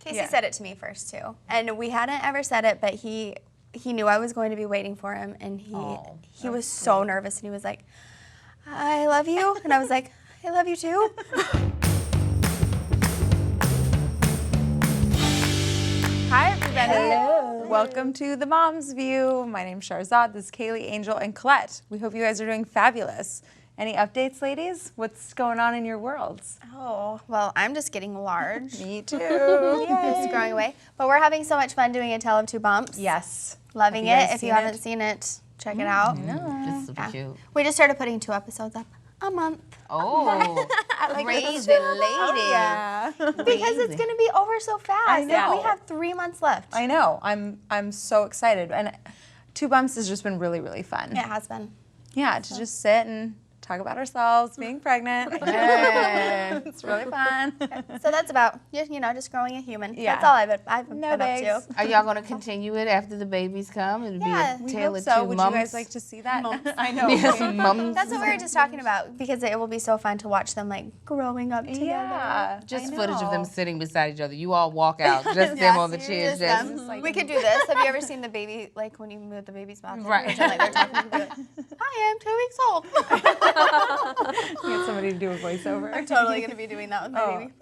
Casey said it to me first too, and we hadn't ever said it, but he knew I was going to be waiting for him, and he was so nervous, and he was like, "I love you," and I was like, "I love you too." Hi everybody. Hello. Welcome to the Mom's View. My name's Sharzad. This is Kaylee, Angel, and Katilette. We hope you guys are doing fabulous. Any updates, ladies? What's going on in your worlds? Oh, well, I'm just getting large. Me too. Just growing away. But we're having so much fun doing A Tale of Two Bumps. Yes. Loving it. If you haven't seen it, check it out. This is super cute. We just started putting 2 episodes up a month. Oh, crazy lady. Yeah. Because it's going to be over so fast. I know. We have 3 months left. I know. I'm so excited. And 2 Bumps has just been really, really fun. It has been. Yeah, to just sit and talk about ourselves, being pregnant. It's really fun. So that's about, just growing a human. Yeah. That's all I've been No up bigs. to. Are y'all going to continue it after the babies come? It'll Yeah, be we a tale Hope of so. two Would mums. you guys like to see that? I know. Yes, mums. That's what we were just talking about, because it will be so fun to watch them growing up together. Yeah. Just I footage of them know. sitting beside each other. You all walk out, just them on the chairs. Just Just them. We could do this. Have you ever seen the baby, when you move the baby's mouth? Right. They're talking to you, hi, I'm 2 weeks old. You get somebody to do a voiceover. I'm totally going to be doing that with my baby.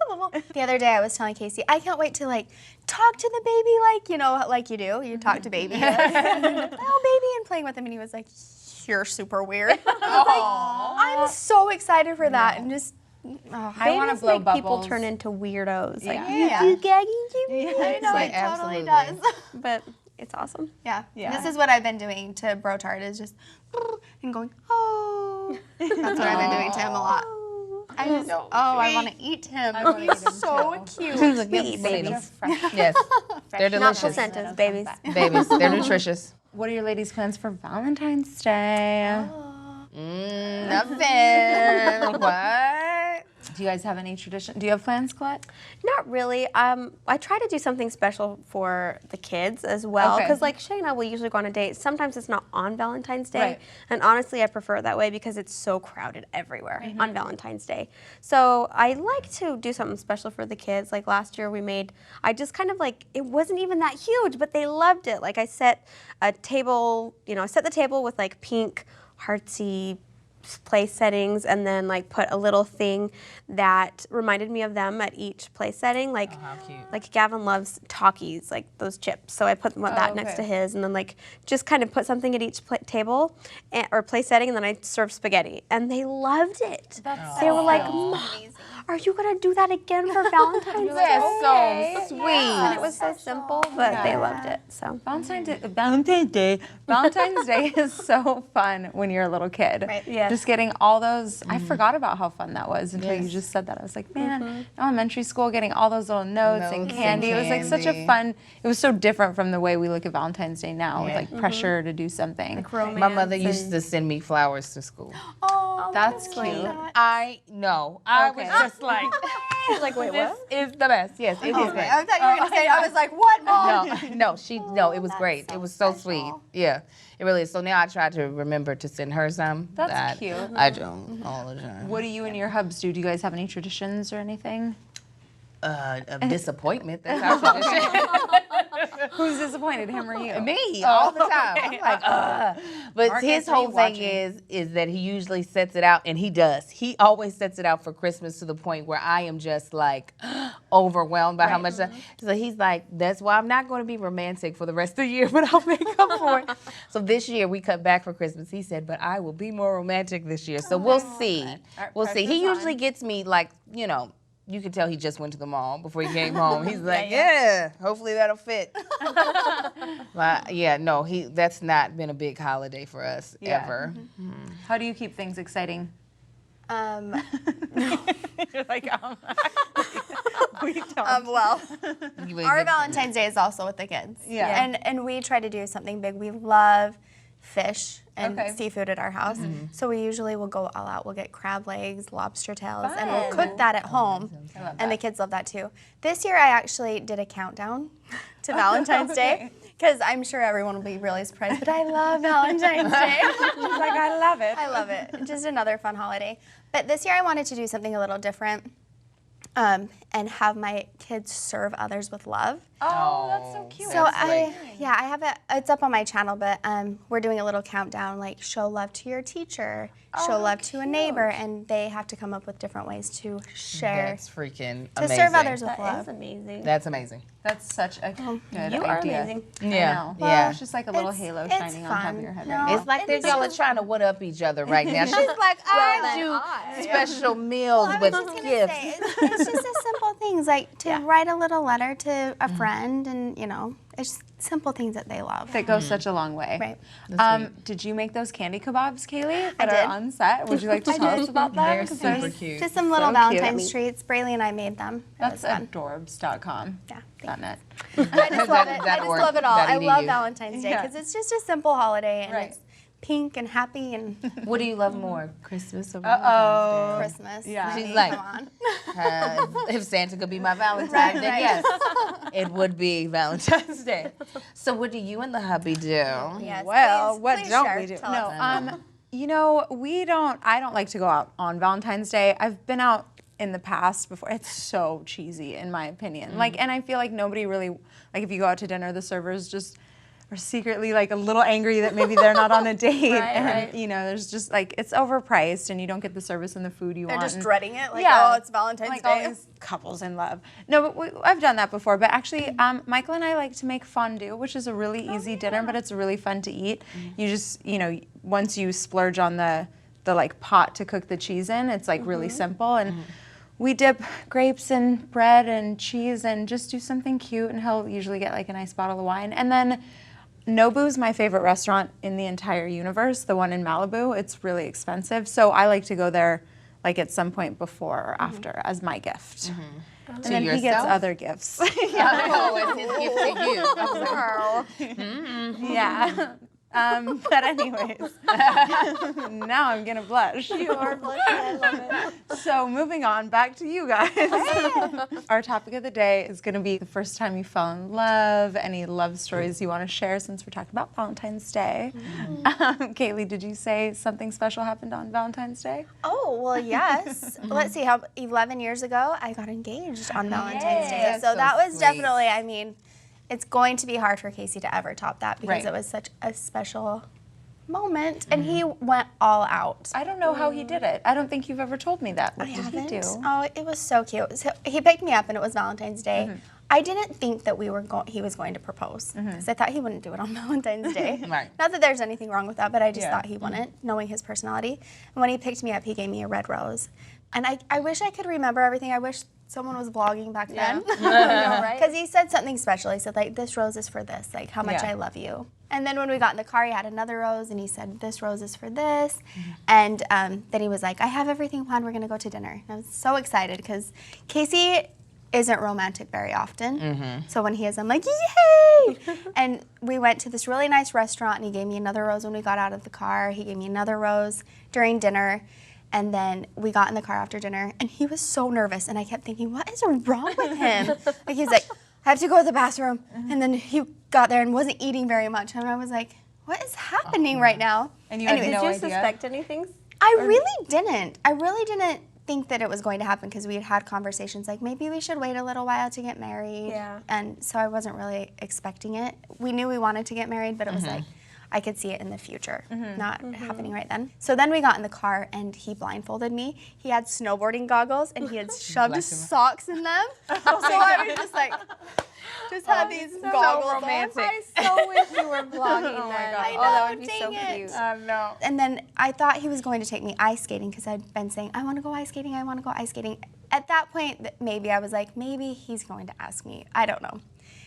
The other day I was telling Casey, I can't wait to talk to the baby like you do. You talk to baby. Like, oh, baby, and playing with him. And he was like, you're super weird. I'm so excited for that. And just, I want to blow make bubbles. people turn into weirdos. you gagging to me? I know, Yeah, it totally absolutely. does. But it's awesome. Yeah. Yeah. This is what I've been doing to Brotard, is just and going, oh. That's what I've been doing to him a lot. I just, I want to eat him. He's so cute. Sweet babies. Yes, they're Not delicious. placentas, babies. Babies, they're nutritious. What are your ladies' plans for Valentine's Day? Nothing. What? Do you guys have any tradition? Do you have plans, Colette? Not really. I try to do something special for the kids as well. Okay. Because Shay and I will usually go on a date. Sometimes it's not on Valentine's Day. Right. And honestly, I prefer it that way because it's so crowded everywhere on Valentine's Day. So I like to do something special for the kids. Like last year I just kind of it wasn't even that huge, but they loved it. I set a table, I set the table with pink, heartsy place settings, and then put a little thing that reminded me of them at each place setting. How cute. Gavin loves Takis, those chips. So I put that next to his, and then just kind of put something at each table or place setting, and then I served spaghetti, and they loved it. They were like, "Mom, are you gonna do that again for Valentine's Day?" That's so sweet. And it was so simple, but they loved it. So Valentine's Day is so fun when you're a little kid. Right. Yes. Just getting all those. I forgot about how fun that was until you just said that. I was like, man, elementary school, getting all those little notes and candy. It was such a fun. It was so different from the way we look at Valentine's Day now, with pressure to do something. My mother used to send me flowers to school. Oh, That's cute. I know. I was just like, wait, what? is the best. Yes, it is great. I thought you were going to say, I was like, what, Mom? No, it was great. It was so sweet. Yeah, it really is. So now I try to remember to send her some. That's cute. I don't all the time. What do you and your hubs do? Do you guys have any traditions or anything? A disappointment. That's our tradition. Who's disappointed, him or you? Me, all the time. I'm like, But Mark his Anthony whole thing watching. is that he usually sets it out, and he does. He always sets it out for Christmas to the point where I am just overwhelmed by how much. So he's like, that's why I'm not going to be romantic for the rest of the year, but I'll make up for it. So this year we cut back for Christmas. He said, but I will be more romantic this year. So we'll see. We'll see. He usually gets me you can tell he just went to the mall before he came home. He's like, hopefully that'll fit. But that's not been a big holiday for us ever. How do you keep things exciting? You're like, we don't. Well, our Valentine's Day is also with the kids. Yeah. And we try to do something big. We love fish and seafood at our house. So we usually will go all out. We'll get crab legs, lobster tails, and we'll cook that at home. And the kids love that too. This year I actually did a countdown to Valentine's Day, because I'm sure everyone will be really surprised, but I love Valentine's Day. She's like, I love it. I love it. Just another fun holiday. But this year I wanted to do something a little different. and have my kids serve others with love. Oh, that's so cute. So I have it. It's up on my channel, but we're doing a little countdown, like show love to your teacher, show love to a neighbor, and they have to come up with different ways to share. That's freaking to amazing. serve others with That love. is amazing. That's amazing. That's such a good You are idea. amazing. Yeah. Well, Yeah. it's just like a little halo it's shining on top fun. of your head No. right now. It's like y'all are trying to one up each other right now. She's like, I do special meals I was with just gonna gifts. say, it's just a simple things, like to write a little letter to a friend, and it's simple things that they love. That goes such a long way. Right. Did you make those candy kebabs, Kaylee, that did. are on set? Would you like to tell us about them? They're 'Cause super there's- cute. Just some little So Valentine's cute. treats. Brayley and I made them. It That's was fun. adorbs.com. Yeah. .net. I just love it. I just love it all. I love .edu. Valentine's Day Yeah. because it's just a simple holiday, and Right. it's pink and happy and What do you love more, Christmas or Valentine's Christmas. Yeah. I She's mean, like- come on. Day? If Santa could be my Valentine, then yes, it would be Valentine's Day. So what do you and the hubby do? Yes, Well, please- what please don't share. we do? Tell No, us. I don't like to go out on Valentine's Day. I've been out in the past before. It's so cheesy in my opinion. Like, and I feel like nobody really, like if you go out to dinner, the servers just are secretly like a little angry that maybe they're not on a date. And there's just like, it's overpriced and you don't get the service and the food you They're want. just and- dreading it. Like, Yeah. oh, it's Valentine's like Day. all these couples in love. No, but I've done that before. But actually, Michael and I like to make fondue, which is a really easy dinner, but it's really fun to eat. You just, once you splurge on the like pot to cook the cheese in, it's like really simple. And we dip grapes in bread and cheese and just do something cute. And he'll usually get like a nice bottle of wine. And then Nobu's my favorite restaurant in the entire universe, the one in Malibu. It's really expensive. So I like to go there like at some point before or after as my gift. And To then he gets yourself? other gifts. Oh, it's his gift to you. I was like, Yeah. But anyways, now I'm gonna blush. You are blushing. I love it. So moving on, back to you guys. Our topic of the day is gonna be the first time you fell in love, any love stories you wanna share since we're talking about Valentine's Day. Kaylee, did you say something special happened on Valentine's Day? Oh, well, yes. Let's see, 11 years ago, I got engaged on Valentine's Day. That's So so that was sweet. definitely, it's going to be hard for Casey to ever top that because Right. it was such a special moment. And he went all out. I don't know how he did it. I don't think you've ever told me that. What I did haven't. he do? Oh, it was so cute. So he picked me up and it was Valentine's Day. I didn't think that he was going to propose because I thought he wouldn't do it on Valentine's Day. Right. Not that there's anything wrong with that, but I just Yeah. thought he wouldn't, knowing his personality. And when he picked me up, he gave me a red rose. And I wish I could remember everything. I wish someone was vlogging back then. Because he said something special. He said, like, this rose is for this, like, how much Yeah. I love you. And then when we got in the car, he had another rose, and he said, this rose is for this. And then he was like, I have everything planned. We're going to go to dinner. And I was so excited because Casey isn't romantic very often. So when he is, I'm like, yay! And we went to this really nice restaurant, and he gave me another rose when we got out of the car. He gave me another rose during dinner. And then we got in the car after dinner, and he was so nervous. And I kept thinking, what is wrong with him? Like, he's like, I have to go to the bathroom. And then he got there and wasn't eating very much. And I was like, what is happening right now? And you had Anyways, no Did you idea? suspect anything? I really didn't. I really didn't think that it was going to happen because we had conversations like maybe we should wait a little while to get married. Yeah. And so I wasn't really expecting it. We knew we wanted to get married, but it was like, I could see it in the future, not happening right then. So then we got in the car and he blindfolded me. He had snowboarding goggles and he had shoved Bless him. socks in them. So I was just like, just had these goggles on. romantic. I so wish you were vlogging Oh my that. God. I Oh, that know, would be so dang it. cute. no. And then I thought he was going to take me ice skating because I'd been saying, I want to go ice skating, I want to go ice skating. At that point, maybe I was like, maybe he's going to ask me. I don't know.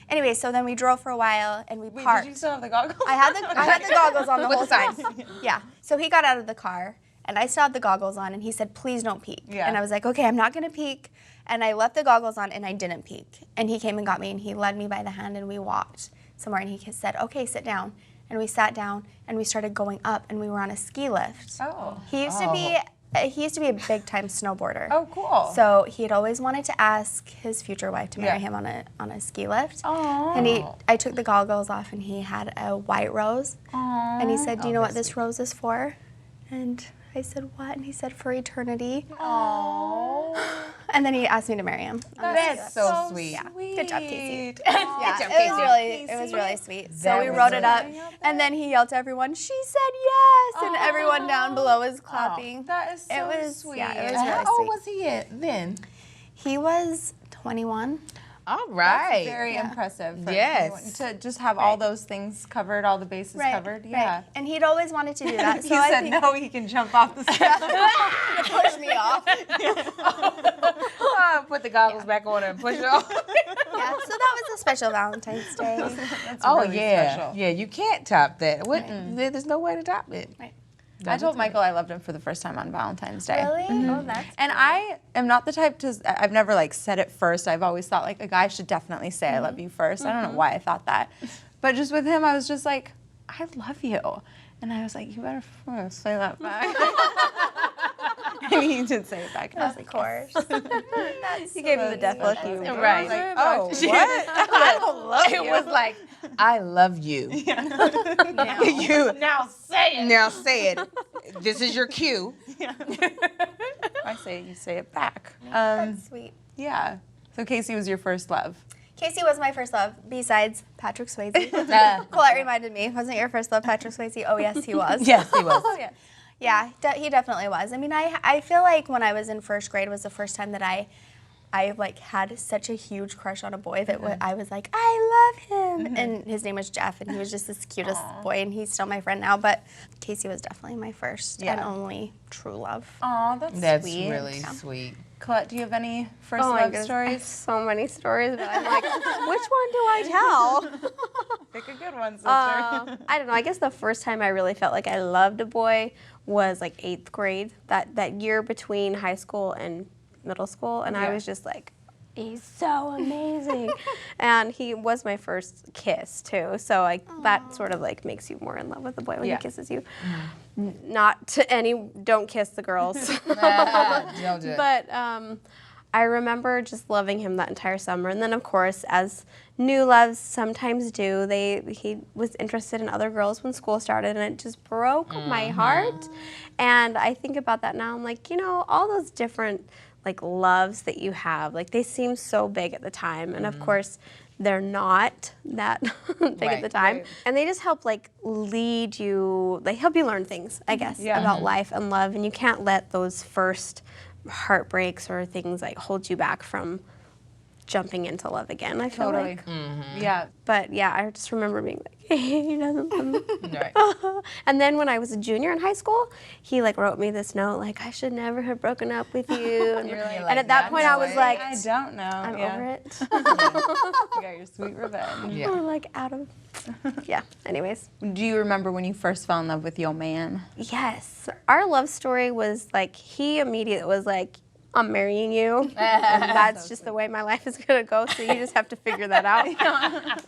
Anyway, so then we drove for a while and we parked. Did you still have the goggles? I had the goggles on the With whole the signs. time. Yeah. So he got out of the car and I still had the goggles on and he said, please don't peek. Yeah. And I was like, okay, I'm not gonna peek. And I left the goggles on and I didn't peek. And he came and got me and he led me by the hand and we walked somewhere and he said, okay, sit down. And we sat down and we started going up and we were on a ski lift. Oh. He used to be a big time snowboarder. Oh, cool. So he had always wanted to ask his future wife to marry Yeah. him on a ski lift. Aw. And I took the goggles off and he had a white rose. Aw. And he said, do you know what that's this rose is for? And I said, what? And he said, for eternity. Oh. And then he asked me to marry him. That's so sweet. Yeah. Good job, Casey. Good Yeah, job, it was really sweet. So we was wrote it up, really and then he yelled to everyone, "She said yes!" And everyone down below was clapping. That is so It was sweet. Yeah, it was really How old sweet. was he then? He was 21. All right. Very impressive. For Yes. anyone to just have all those things covered, all the bases covered. Yeah. Right. And he'd always wanted to do that. He So I said think no, he can jump off the steps. push me off. Put the goggles back on and push it off. Yeah, so that was a special Valentine's Day. That's Oh really yeah, special. yeah. You can't top that. What? There's no way to top it. Right. I told Michael I loved him for the first time on Valentine's Day. Really? Oh, that's And I am not the type to, I've never like said it first. I've always thought like a guy should definitely say I love you first. I don't know why I thought that. But just with him, I was just like, I love you. And I was like, you better say that back. And he did say it back. And I was like, of course. He gave me the death look. You Right. Like, oh, what? I don't love you. It was like, I love you. You Now say it. now say it. This is your cue. I say it, you say it back. That's sweet. Yeah. So Casey was your first love. Casey was my first love, besides Patrick Swayze. Colette reminded me, wasn't your first love Patrick Swayze? Oh, yes, he was. Yes, he was. Oh, yeah. Yeah, he definitely was. I mean, I feel like when I was in first grade was the first time that I like had such a huge crush on a boy that I was like, I love him. And his name was Jeff, and he was just this cutest boy, and he's still my friend now. But Casey was definitely my first and only true love. Oh, That's sweet. really sweet. Colette, do you have any first Oh my love goodness, I have stories? so many stories, but I'm like, which one do I tell? Pick a good one, sister. I don't know. I guess the first time I really felt like I loved a boy was like 8th grade. That year between high school and middle school, and I was just like, he's so amazing. And he was my first kiss too, so like that sort of like makes you more in love with the boy when he kisses you. Not to don't kiss the girls. Don't do it. But I remember just loving him that entire summer. And then, of course, as new loves sometimes do, he was interested in other girls when school started, and it just broke my heart. And I think about that now. I'm like, all those different like loves that you have, like they seem so big at the time, and of course they're not that big at the time. And they just help like lead you, they help you learn things, I guess, about life and love, and you can't let those first heartbreaks or things like hold you back from jumping into love again, I feel like. Yeah. But yeah, I just remember being like, he doesn't love me. Right. And then when I was a junior in high school, he like wrote me this note like, I should never have broken up with you. And, and at that point I was like, I don't know. I'm over it. You got your sweet revenge. Yeah. We're like out of, yeah, anyways. Do you remember when you first fell in love with your man? Yes, our love story was like, he immediately was like, I'm marrying you, and that's just the way my life is gonna go. So you just have to figure that out.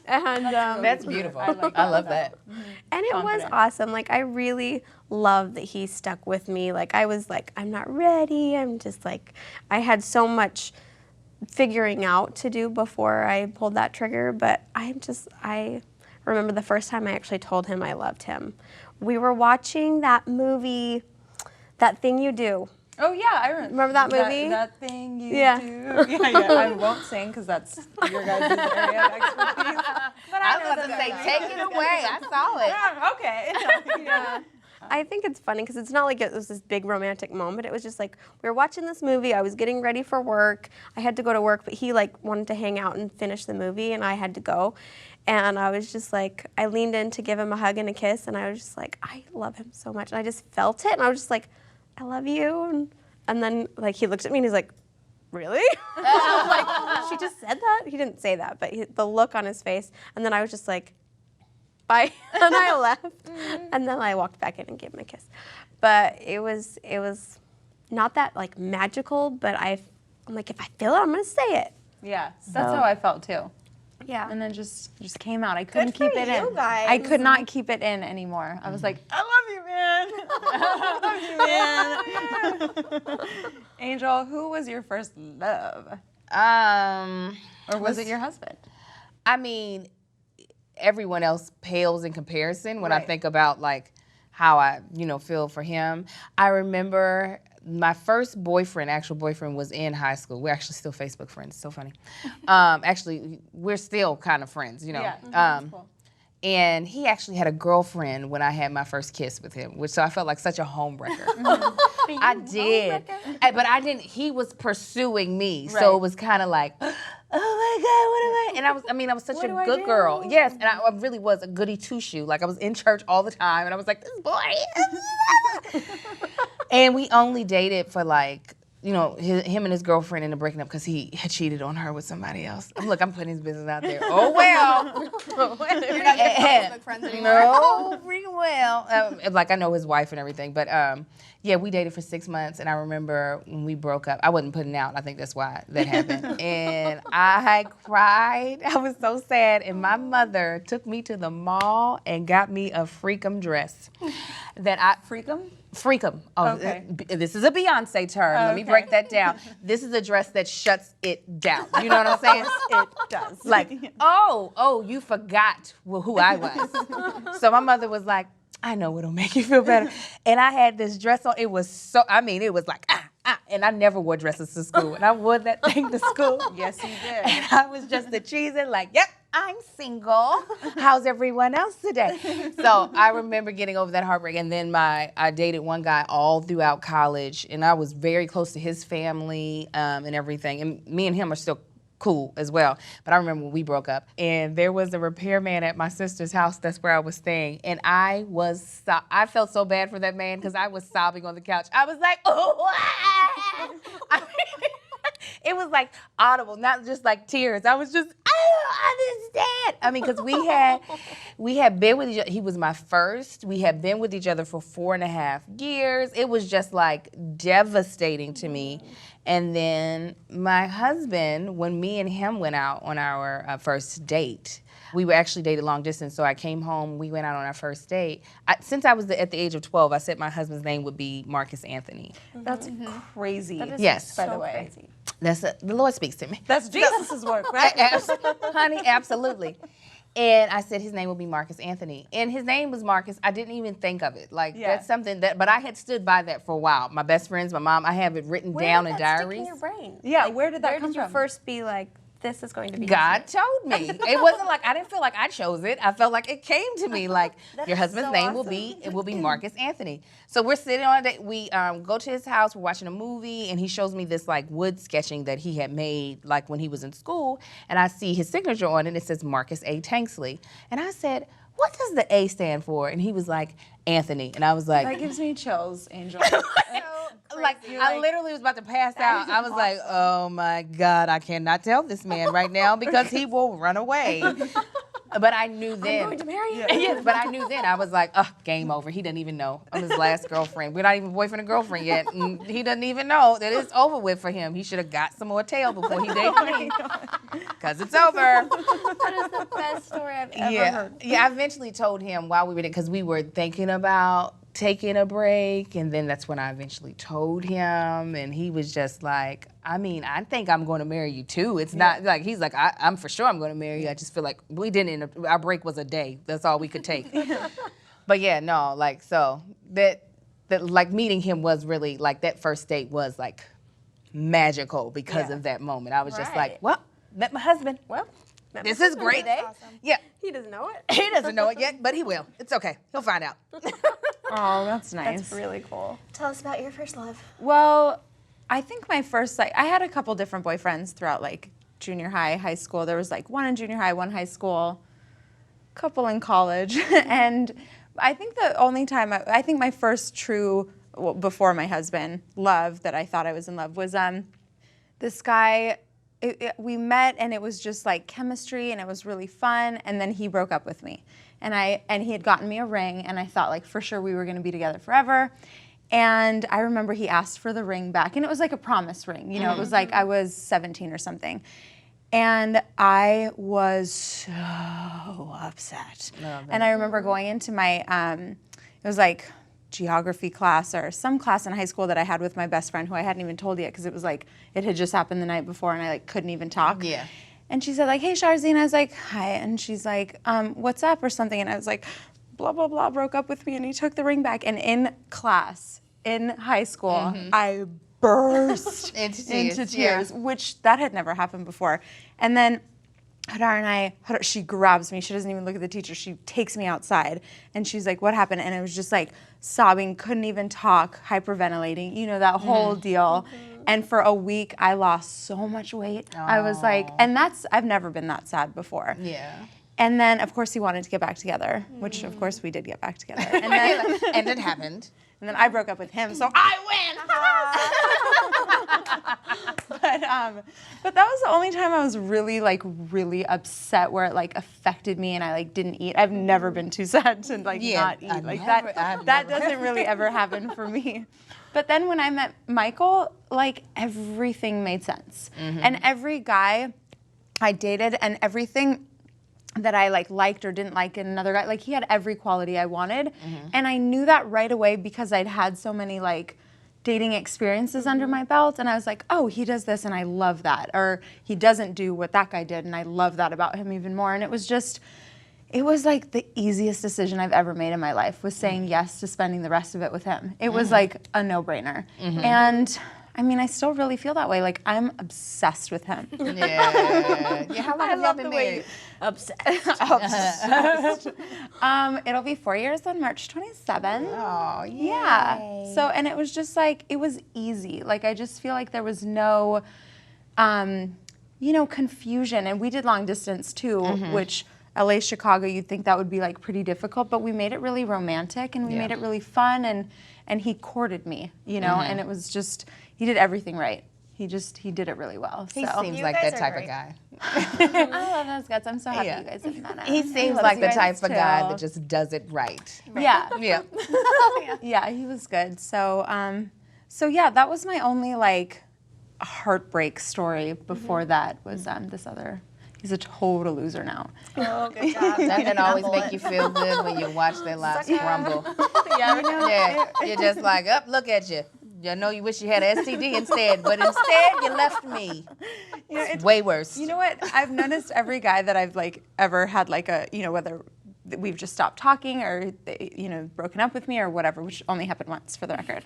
And That's beautiful. I love that. and it was awesome. Like I really love that he stuck with me. Like I was like, I'm not ready. I'm just like, I had so much figuring out to do before I pulled that trigger. But I remember the first time I actually told him I loved him. We were watching that movie, That Thing You Do. Oh yeah, I remember that movie? That thing you Yeah. do. Yeah. I won't sing because that's your guys' area of expertise. But I was about to say, take it away. I saw it. Okay. Yeah. I think it's funny because it's not like it was this big romantic moment. It was just like we were watching this movie. I was getting ready for work. I had to go to work, but he like wanted to hang out and finish the movie, and I had to go. And I was just like, I leaned in to give him a hug and a kiss, and I was just like, I love him so much. And I just felt it, and I was just like, I love you. And then like he looked at me and he's like, really? I was like, she just said that? He didn't say that, but the look on his face. And then I was just like, bye. And I left. And then I walked back in and gave him a kiss. But it was not that like magical, but I'm like, if I feel it, I'm gonna say it. Yeah, that's how I felt too. Yeah. And then just came out. I couldn't for keep it you in. guys. I could not keep it in anymore. I was like, I love you, man. I love you, man. Angel, who was your first love? Or was it your husband? I mean, everyone else pales in comparison when I think about like how I, feel for him. I remember my first boyfriend, actual boyfriend, was in high school. We're actually still Facebook friends. So funny. Actually, we're still kind of friends, Yeah, that's cool. And he actually had a girlfriend when I had my first kiss with him, so I felt like such a homewrecker. I did. But I didn't, he was pursuing me, so it was kind of like, oh my God, what am I? And I was such a good girl. Yes, and I really was a goody two-shoe. Like, I was in church all the time, and I was like, this boy. And we only dated for like, him and his girlfriend ended up breaking up because he had cheated on her with somebody else. Look, I'm putting his business out there. Oh, well. You're not Facebook friends anymore. No, freaking well. Like, I know his wife and everything. But, yeah, we dated for 6 months. And I remember when we broke up, I wasn't putting out. I think that's why that happened. And I cried. I was so sad. And my mother took me to the mall and got me a Freakum dress. Freakum? Freakum. Oh, okay. This is a Beyonce term. Let me break that down. This is a dress that shuts it down. You know what I'm saying? It does. Like, oh, you forgot who I was. So my mother was like, I know what'll make you feel better. And I had this dress on. It was it was like, and I never wore dresses to school. And I wore that thing to school. Yes, you did. And I was just a cheesing like, yep, I'm single. How's everyone else today? So I remember getting over that heartbreak. And then I dated one guy all throughout college. And I was very close to his family and everything. And me and him are still cool as well. But I remember when we broke up, and there was a repairman at my sister's house. That's where I was staying. And I felt so bad for that man because I was sobbing on the couch. I was like, oh, it was like audible, not just like tears. I was just, I don't understand. Because we had been with each other. He was my first. We had been with each other for 4.5 years. It was just like devastating to me. And then my husband, when me and him went out on our first date, we were actually dated long distance, so I came home, we went out on our first date. Since I was at the age of 12, I said my husband's name would be Marcus Anthony. That's crazy. That is Yes. By the way. Crazy. The Lord speaks to me. That's Jesus' work, right? Honey, absolutely. And I said his name would be Marcus Anthony. And his name was Marcus. I didn't even think of it. That's something but I had stood by that for a while. My best friends, my mom, I have it written down in diaries. Where did that stick in your brain? Yeah, where did that come Where did you from? first be like, this is going to be God told me. It wasn't like I didn't feel like I chose it. I felt like it came to me. Like your husband's name will be Marcus Anthony. So we're sitting on a date. We go to his house. We're watching a movie, and he shows me this like wood sketching that he had made like when he was in school. And I see his signature on it. And it says Marcus A. Tanksley. And I said, what does the A stand for? And he was like, Anthony. And I was like, That gives me chills, Angel. I literally was about to pass out. I was like, oh my God, I cannot tell this man right now because he will run away. But I knew then. I'm going to marry you. Yes, but I knew then. I was like, game over. He doesn't even know. I'm his last girlfriend. We're not even boyfriend and girlfriend yet. And he doesn't even know that it's over with for him. He should have got some more tail before he dated me. Because it's over. That is the best story I've ever heard. Yeah, I eventually told him while we were there, because we were thinking about taking a break, and then that's when I eventually told him, and he was just like, I think I'm going to marry you too. It's not like, he's like, I'm for sure I'm going to marry you. I just feel like our break was a day. That's all we could take. But yeah, no, like, so that like meeting him was really like, that first date was like magical because of that moment. I was just like, well, met my husband. Well, this is great. Awesome. Yeah. He doesn't know it. He doesn't know it yet, but he will. It's okay. He'll find out. Oh, that's nice. That's really cool. Tell us about your first love. Well, I think my first, I had a couple different boyfriends throughout like junior high, high school. There was like one in junior high, one high school, couple in college. And I think the only time, I think my first true, before my husband, love that I thought I was in love was this guy. We met and it was just like chemistry and it was really fun, and then he broke up with me. And he had gotten me a ring, and I thought like for sure we were gonna be together forever. And I remember he asked for the ring back, and it was like a promise ring, you know, it was like I was 17 or something. And I was so upset. And I remember going into my, it was like geography class or some class in high school that I had with my best friend who I hadn't even told yet because it was like, it had just happened the night before and I like couldn't even talk. Yeah. And she said like, hey, Sharzy, and I was like, hi. And she's like, what's up or something? And I was like, blah, blah, blah, broke up with me and he took the ring back. And in class, in high school, I burst into tears, which that had never happened before. And then Hadar, she grabs me. She doesn't even look at the teacher. She takes me outside and she's like, what happened? And it was just like sobbing, couldn't even talk, hyperventilating, you know, that whole deal. And for a week, I lost so much weight. I was like, and I've never been that sad before. Yeah. And then, of course, he wanted to get back together, which, of course, we did get back together. And then, and it happened. And then I broke up with him, so I win. But that was the only time I was really upset where it like affected me and I like didn't eat. I've never been too sad to not eat that doesn't really ever happen for me. But then when I met Michael, like everything made sense. And every guy I dated and everything that I liked or didn't like in another guy, like he had every quality I wanted. And I knew that right away because I'd had so many like dating experiences under my belt, and I was like, oh, he does this and I love that, or he doesn't do what that guy did and I love that about him even more. And it was like the easiest decision I've ever made in my life, was saying yes to spending the rest of it with him. It was like a no-brainer. And I mean, I still really feel that way. Like, I'm obsessed with him. Yeah. How long have y'all been married? Obsessed. It'll be 4 years on March 27th. Oh, yeah. So, and it was just like, it was easy. Like, I just feel like there was no, confusion. And we did long distance too, which LA, Chicago, you'd think that would be like pretty difficult, but we made it really romantic and we made it really fun. And he courted me, and it was just, he did everything right. He did it really well. He seems like that type of guy. I love those guys. I'm so happy you guys have met him. He seems like the type of guy that just does it right. Yeah. Yeah. Yeah, he was good. So, yeah, that was my only like heartbreak story. Before that was this other. He's a total loser now. Oh, good job. Doesn't always make you feel good when you watch their lives crumble. Yeah, you're just like, look at you. I know you wish you had an STD instead, but instead you left me. It's way worse. You know what? I've noticed every guy that I've like ever had like a, whether we've just stopped talking or they, broken up with me or whatever, which only happened once for the record.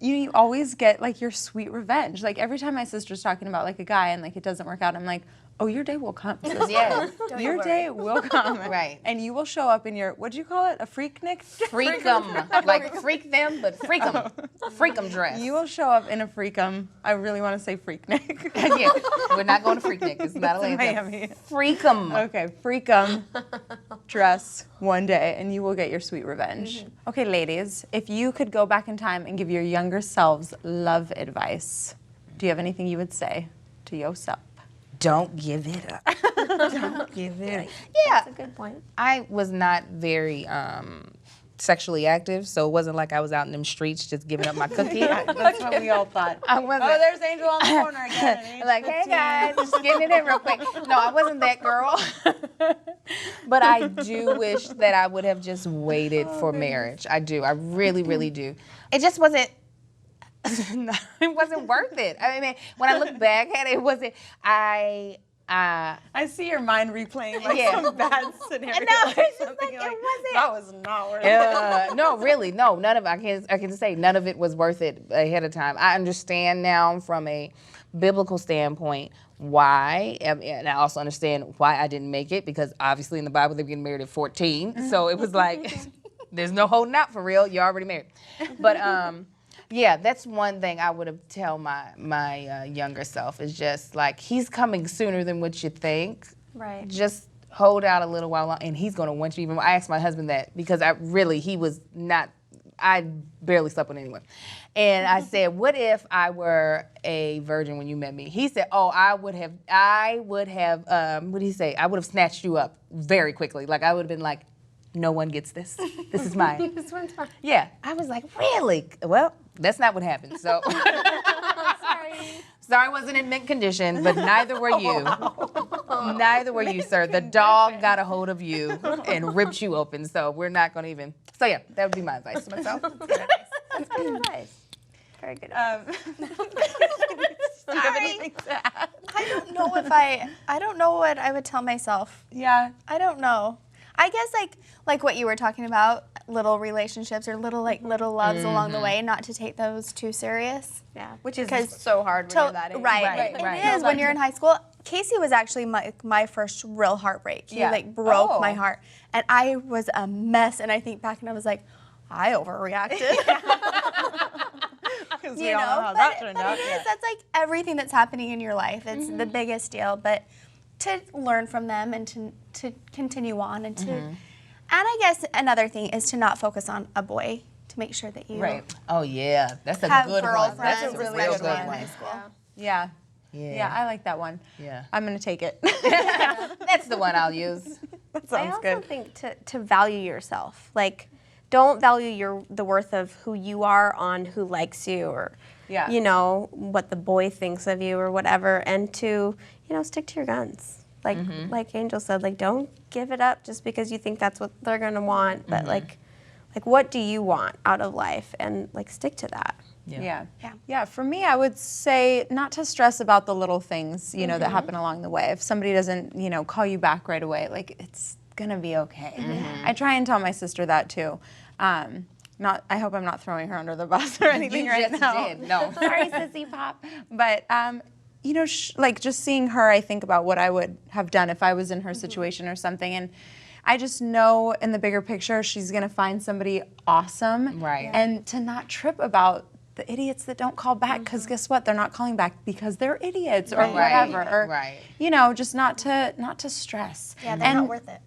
You always get like your sweet revenge. Like every time my sister's talking about like a guy and like it doesn't work out, I'm like, oh, your day will come. Yeah. Your day will come. Right. And you will show up in your, what'd you call it? A freaknik? Freak 'em. Like freak them, but freak 'em. Freak 'em dress. You will show up in a freak 'em. I really want to say freaknik. Yeah. We're not going to freaknik. It's not a Miami. Freak 'em. Okay, freak 'em dress one day and you will get your sweet revenge. Okay, ladies, if you could go back in time and give your younger selves love advice, do you have anything you would say to yourself? Don't give it up. Don't give it up. Yeah. That's a good point. I was not very sexually active, so it wasn't like I was out in them streets just giving up my cookie. That's what we all thought. I wasn't. Oh, there's Angel on the corner again. Like, hey guys, just getting it in real quick. No, I wasn't that girl. But I do wish that I would have just waited for marriage. I do. I really, really do. It just wasn't. It wasn't worth it. I mean, when I look back at it, it wasn't. I see your mind replaying like some bad scenario. No, it's just like, it wasn't. That was not worth it. No, really, no. None of it. I can say none of it was worth it ahead of time. I understand now from a biblical standpoint why, and I also understand why I didn't make it, because obviously in the Bible they were getting married at 14, so it was like, there's no holding out for real. You're already married. But yeah, that's one thing I would have tell my younger self, is just like, he's coming sooner than what you think. Right. Just hold out a little while, and he's going to want you even more. I asked my husband that because he was not, I barely slept with anyone. And I said, what if I were a virgin when you met me? He said, oh, I would have, what did he say? I would have snatched you up very quickly. Like, I would have been like, no one gets this. This is mine. This one's mine. Yeah. I was like, really? Well, that's not what happened. So sorry I wasn't in mint condition, but neither were you. Neither were you, sir. The dog got a hold of you and ripped you open. So we're not going to even. So yeah, that would be my advice to myself. That's good advice. Very good. Sorry. I don't know what I would tell myself. Yeah. I don't know. I guess like what you were talking about, little relationships or little loves along the way, not to take those too serious. Yeah, which is so hard when you're that age. Right. It is when you're in high school. Casey was actually my first real heartbreak. He broke my heart, and I was a mess. And I think back and I was like, I overreacted. Because we all know how that turned out. That's like everything that's happening in your life. It's the biggest deal, but to learn from them and to continue on and to, and I guess another thing is to not focus on a boy, to make sure that you Oh yeah, that's a have good one. girlfriends, That's a real especially good in one. high school. Yeah. I like that one. Yeah. I'm going to take it. That's the one I'll use. That I sounds also good. think to value yourself. Like, don't value the worth of who you are on who likes you or, you know, what the boy thinks of you or whatever, and to, you know, stick to your guns. Like Angel said, like, don't give it up just because you think that's what they're going to want, but like what do you want out of life, and like stick to that. Yeah, for me, I would say not to stress about the little things, you know, that happen along the way. If somebody doesn't, you know, call you back right away, like, it's gonna be okay. I try and tell my sister that too. I hope I'm not throwing her under the bus or anything right now. Did. No. Sorry, Sissy Pop. But, you know, like, just seeing her, I think about what I would have done if I was in her situation or something. And I just know in the bigger picture, she's gonna find somebody awesome. Right. And to not trip about the idiots that don't call back, because guess what? They're not calling back because they're idiots or whatever. Or, you know, just not to stress. Yeah, they're not worth it.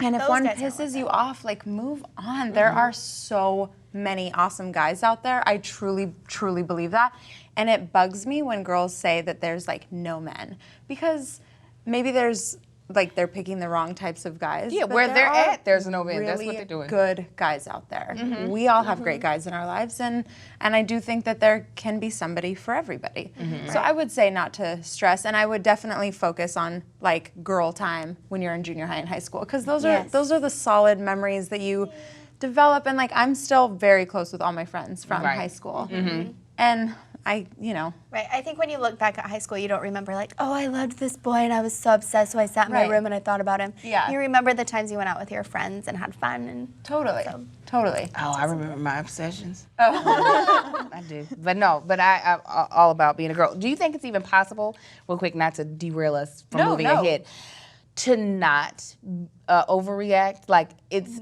And if Those one guys aren't pisses worth you it. off, like, move on. There are so many awesome guys out there. I truly, truly believe that. And it bugs me when girls say that there's, like, no men. Because maybe there's, like, they're picking the wrong types of guys. Yeah, but where there they're are at, there's no men. really That's what they're doing. good guys out there. We all have great guys in our lives, and I do think that there can be somebody for everybody. So I would say not to stress, and I would definitely focus on, like, girl time when you're in junior high and high school, because those are the solid memories that you develop. And, like, I'm still very close with all my friends from high school, and you know. Right. I think when you look back at high school, you don't remember like, oh, I loved this boy and I was so obsessed, so I sat in my room and I thought about him. Yeah. You remember the times you went out with your friends and had fun and Totally. Oh, I remember my obsessions. I do. But I'm all about being a girl. Do you think it's even possible, real quick, not to derail us from moving ahead, to not overreact? Like,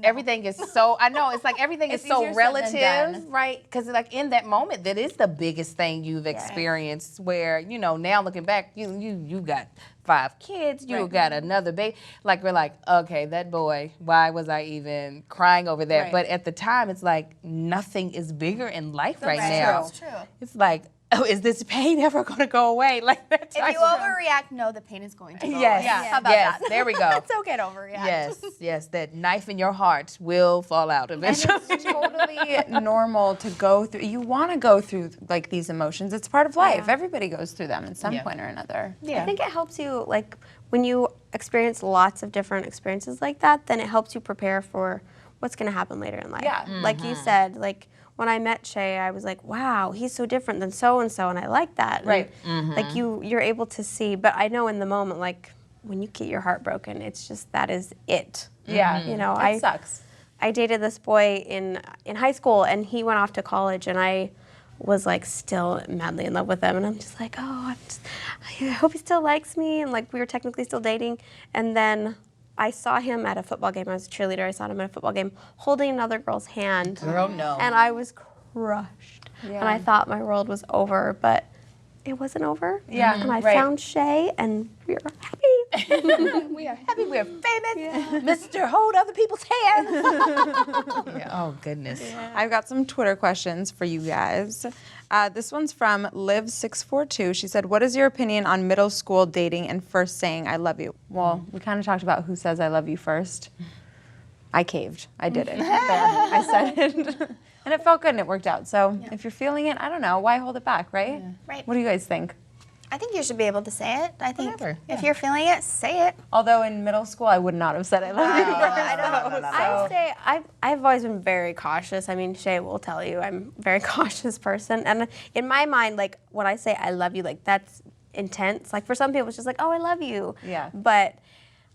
everything is so, I know, it's like everything is so relative, right? Because, like, in that moment, that is the biggest thing you've experienced, where, you know, now looking back, you got 5 kids, you got another baby. Like, we're like, okay, that boy, why was I even crying over that? But at the time, it's like, nothing is bigger in life now. That's true. It's like, oh, is this pain ever going to go away? Like, that's If you overreact, no, the pain is going to go away. Yes. How about that? There we go. It's okay to overreact. Yes, that knife in your heart will fall out eventually. And it's totally normal to go through. You want to go through, like, these emotions. It's part of life. Everybody goes through them at some point or another. I think it helps you, like, when you experience lots of different experiences like that, then it helps you prepare for what's going to happen later in life. Like you said, like, when I met Shay, I was like, wow, he's so different than so-and-so, and I like that. And, like, you're able to see, but I know in the moment, like, when you get your heart broken, it's just, that is it. Yeah. You know, it sucks. I dated this boy in high school, and he went off to college, and I was, like, still madly in love with him, and I'm just like, oh, I hope he still likes me, and, like, we were technically still dating, and then I saw him at a football game. I was a cheerleader. I saw him at a football game holding another girl's hand. Girl, no. And I was crushed. And I thought my world was over, but it wasn't over. And I found Shay, and we are happy. We are happy. We are famous. Mr. Hold other people's hands. Oh, goodness. I've got some Twitter questions for you guys. This one's from Liv642. She said, what is your opinion on middle school dating and first saying I love you? Well, we kind of talked about who says I love you first. I caved. I did it. There. I said it. And it felt good and it worked out. So if you're feeling it, I don't know. Why hold it back, right? Right. What do you guys think? I think you should be able to say it. I think if you're feeling it, say it. Although in middle school, I would not have said I love you first. I'd say I've always been very cautious. I mean, Shay will tell you I'm a very cautious person. And in my mind, like, when I say I love you, like, that's intense. Like, for some people, it's just like, oh, I love you. Yeah. But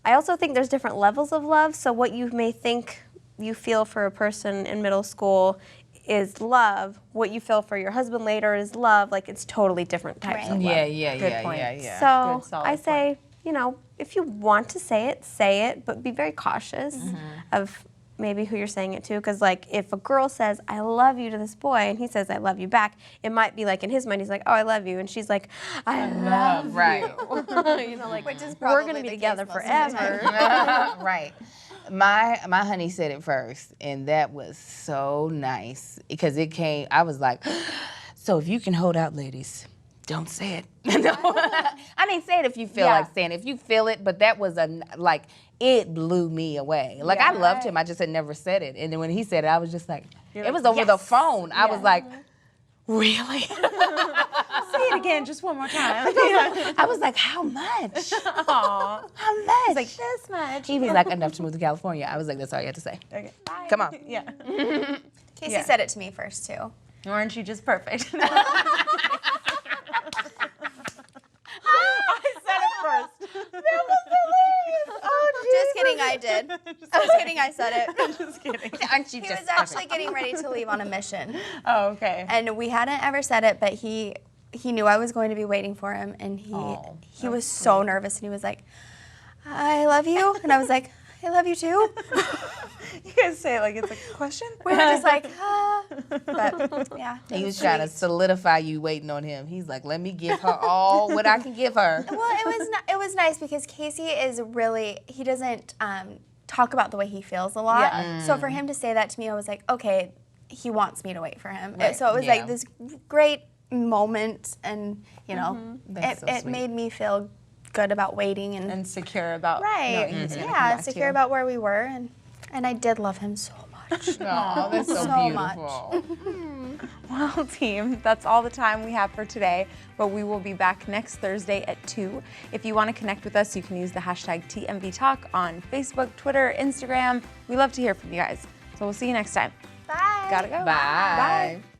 I also think there's different levels of love. So what you may think you feel for a person in middle school is love. What you feel for your husband later is love. Like, it's totally different types of love. Yeah. So Good, solid I say, point. you know, if you want to say it, but be very cautious of maybe who you're saying it to. Because, like, if a girl says, I love you to this boy, and he says, I love you back, it might be like in his mind, he's like, oh, I love you. And she's like, I love you. You know, like, Which is we're probably going to be the together case most of the forever. Right. My honey said it first, and that was so nice because it came. I was like, so if you can hold out, ladies, don't say it. No, I mean, say it if you feel like saying it. If you feel it, but that was it blew me away. Like, I loved him, I just had never said it. And then when he said it, I was just like, it was over the phone. I was like, really? Say it again, just one more time. I was like, how much? Aww. How much? Like this much. He was like, enough to move to California. I was like, that's all you had to say. Okay. Bye. Come on. Yeah. Casey said it to me first too. Aren't you just perfect? Just kidding, I did. Just kidding, I said it. Just kidding. Aren't you He just was actually getting ready to leave on a mission. Oh, okay. And we hadn't ever said it, but he knew I was going to be waiting for him, and he was so nervous, and he was like, I love you. And I was like, I love you too. You guys say it like it's a question? We were just like, but yeah. He was trying to solidify you waiting on him. He's like, let me give her all what I can give her. Well, it was nice because Casey is really, he doesn't talk about the way he feels a lot. Yeah. So for him to say that to me, I was like, okay, he wants me to wait for him. Right. So it was like this great moment, and you know, That's so it sweet. made me feel good about waiting And secure about right. knowing he's gonna come Yeah, back to secure you. about where we were, and I did love him so much. Oh, that's so, So beautiful. Well, team, that's all the time we have for today, but we will be back next Thursday at 2. If you want to connect with us, you can use the hashtag TMVTalk on Facebook, Twitter, Instagram. We love to hear from you guys. So we'll see you next time. Bye. Gotta go. Bye. Bye.